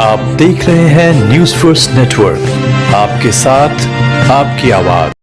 आप देख रहे हैं न्यूज फर्स्ट नेटवर्क, आपके साथ आपकी आवाज।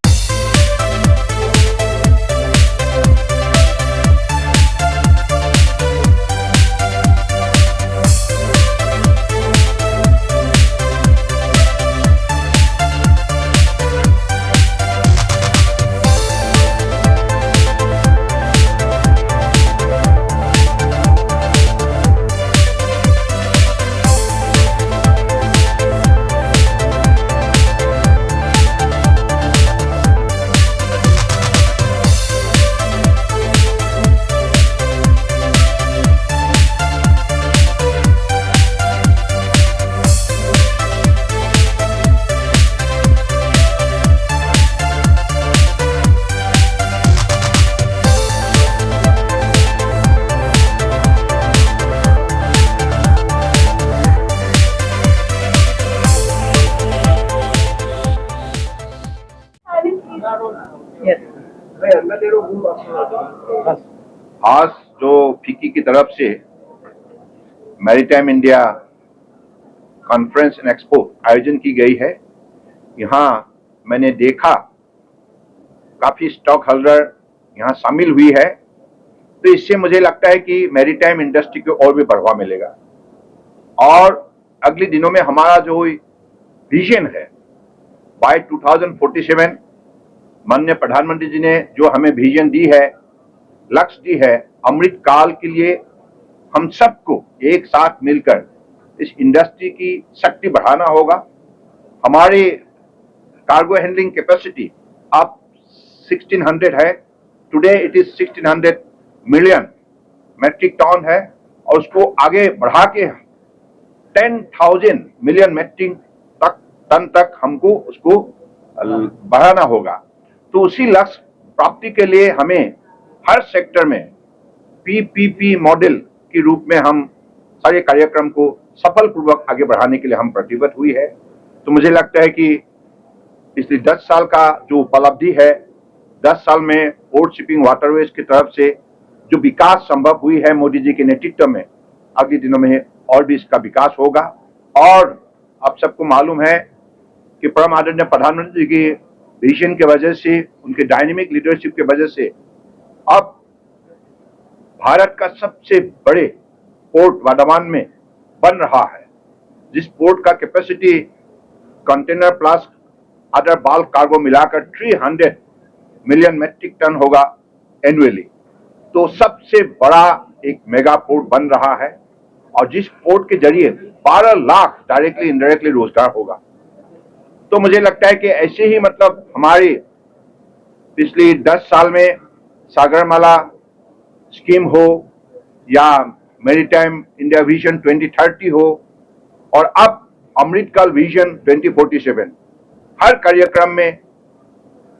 आज जो फिक्की की तरफ से maritime India conference and expo आयोजन की गई है, यहाँ मैंने देखा काफी स्टॉक होल्डर यहाँ शामिल हुई है। तो इससे मुझे लगता है कि मैरीटाइम इंडस्ट्री को और भी बढ़ावा मिलेगा और अगले दिनों में हमारा जो विजन है बाय 2047, माननीय प्रधानमंत्री जी ने जो हमें विजन दी है, लक्ष्य दी है, अमृत काल के लिए हम सबको एक साथ मिलकर इस इंडस्ट्री की शक्ति बढ़ाना होगा। हमारे कार्गो हैंडलिंग कैपेसिटी अब 1600 है, today it is 1600 million metric ton है और उसको आगे बढ़ा के 10,000 मिलियन मेट्रिक टन तक हमको उसको बढ़ाना होगा। तो उसी लक्ष्य प्राप्ति के लिए हमें हर सेक्टर में पीपीपी मॉडल के रूप में हम सारे कार्यक्रम को सफल पूर्वक आगे बढ़ाने के लिए हम प्रतिबद्ध हुई है। तो मुझे लगता है कि पिछले 10 साल का जो उपलब्धि है, 10 साल में पोर्ट शिपिंग वाटरवेज की तरफ से जो विकास संभव हुई है मोदी जी के नेतृत्व में, अगले दिनों में और भी इसका विकास होगा। और आप सबको मालूम है कि परम आदरणीय प्रधानमंत्री जी की विजन के वजह से, उनके डायनेमिक लीडरशिप के वजह से अब भारत का सबसे बड़े पोर्ट वर्धमान में बन रहा है, जिस पोर्ट का capacity container plus other bulk cargo मिलाकर 300 मिलियन मेट्रिक टन होगा एनुअली। तो सबसे बड़ा एक मेगा पोर्ट बन रहा है और जिस पोर्ट के जरिए 12 लाख डायरेक्टली इनडायरेक्टली रोजगार होगा। तो मुझे लगता है कि ऐसे ही मतलब हमारे पिछले 10 साल में सागरमाला स्कीम हो या मैरीटाइम इंडिया विजन 2030 हो और अब अमृतकाल विजन 2047, हर कार्यक्रम में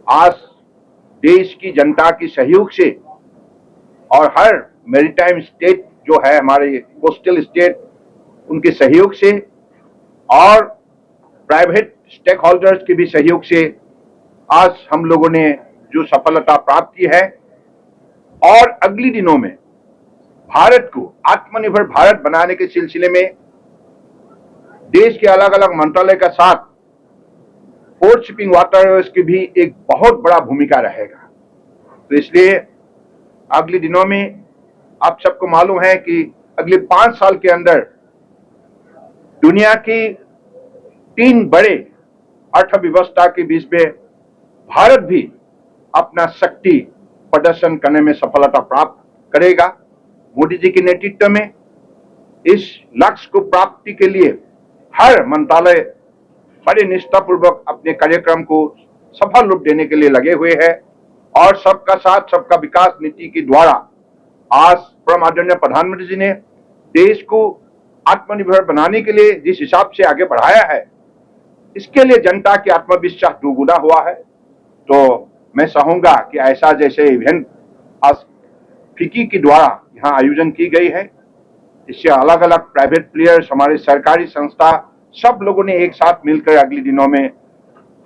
आज देश की जनता की सहयोग से और हर मैरीटाइम स्टेट जो है हमारे कोस्टल स्टेट, उनके सहयोग से और प्राइवेट स्टेक होल्डर्स के भी सहयोग से आज हम लोगों ने जो सफलता प्राप्त की है और अगले दिनों में भारत को आत्मनिर्भर भारत बनाने के सिलसिले में देश के अलग अलग मंत्रालय का साथ पोर्ट शिपिंग वाटरवेज की भी एक बहुत बड़ा भूमिका रहेगा। तो इसलिए अगले दिनों में आप सबको मालूम है कि अगले 5 साल के अंदर दुनिया की 3 बड़े अर्थव्यवस्था के बीच में भारत भी अपना शक्ति प्रदर्शन करने में सफलता प्राप्त करेगा। मोदी जी के नेतृत्व में इस लक्ष्य को प्राप्ति के लिए हर मंत्रालय बड़े निष्ठापूर्वक अपने कार्यक्रम को सफल रूप देने के लिए लगे हुए हैं और सबका साथ सबका विकास नीति के द्वारा आज परम आदरणीय प्रधानमंत्री जी ने देश को आत्मनिर्भर बनाने के लिए जिस हिसाब से आगे बढ़ाया है, इसके लिए जनता की आत्मविश्वास दोगुना हुआ है। तो मैं चाहूंगा कि ऐसा जैसे इवेंट आज फिक्की के द्वारा यहाँ आयोजन की गई है, इससे अलग अलग प्राइवेट प्लेयर्स, हमारे सरकारी संस्था, सब लोगों ने एक साथ मिलकर अगले दिनों में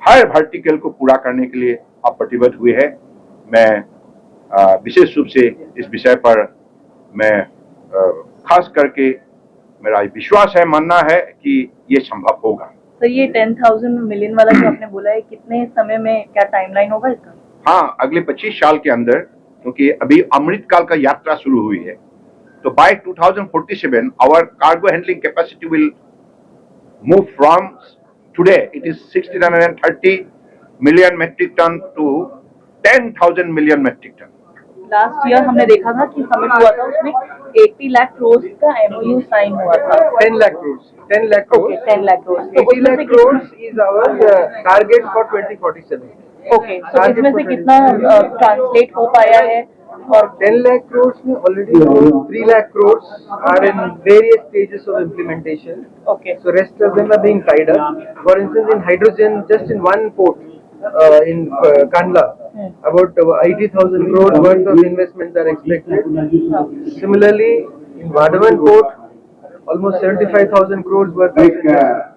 हर वर्टिकल को पूरा करने के लिए आप प्रतिबद्ध हुए हैं। मैं विशेष रूप से इस विषय पर मैं खास करके मेरा विश्वास है, मानना है कि ये संभव होगा। तो ये 10,000 मिलियन वाला जो आपने बोला है, कितने समय में क्या टाइमलाइन होगा इसका? हाँ, अगले 25 साल के अंदर, क्योंकि अभी अमृतकाल का यात्रा शुरू हुई है, तो by 2047 our cargo handling capacity will move from today it is 1,630 million metric ton to 10,000 million metric ton. Last year हमने देखा था कि समिट हुआ था, उसमें 80 लाख करोड़ का MOU साइन हुआ था। 10 lakh crores. 10 lakh crores. Okay, 10 lakh crore. तो 80 lakh crores is our target for 2047. Okay, तो इसमें से कितना ट्रांसलेट हो पाया है? और 10 lakh crores में already 3 lakh crores are in various stages of implementation. Okay, So rest of them are being tied up. For instance, in hydrogen, just in one port in Kandla, about 80,000 crores worth of investments are expected. Similarly, in Vadhavan port, almost 75,000 crores worth of investment.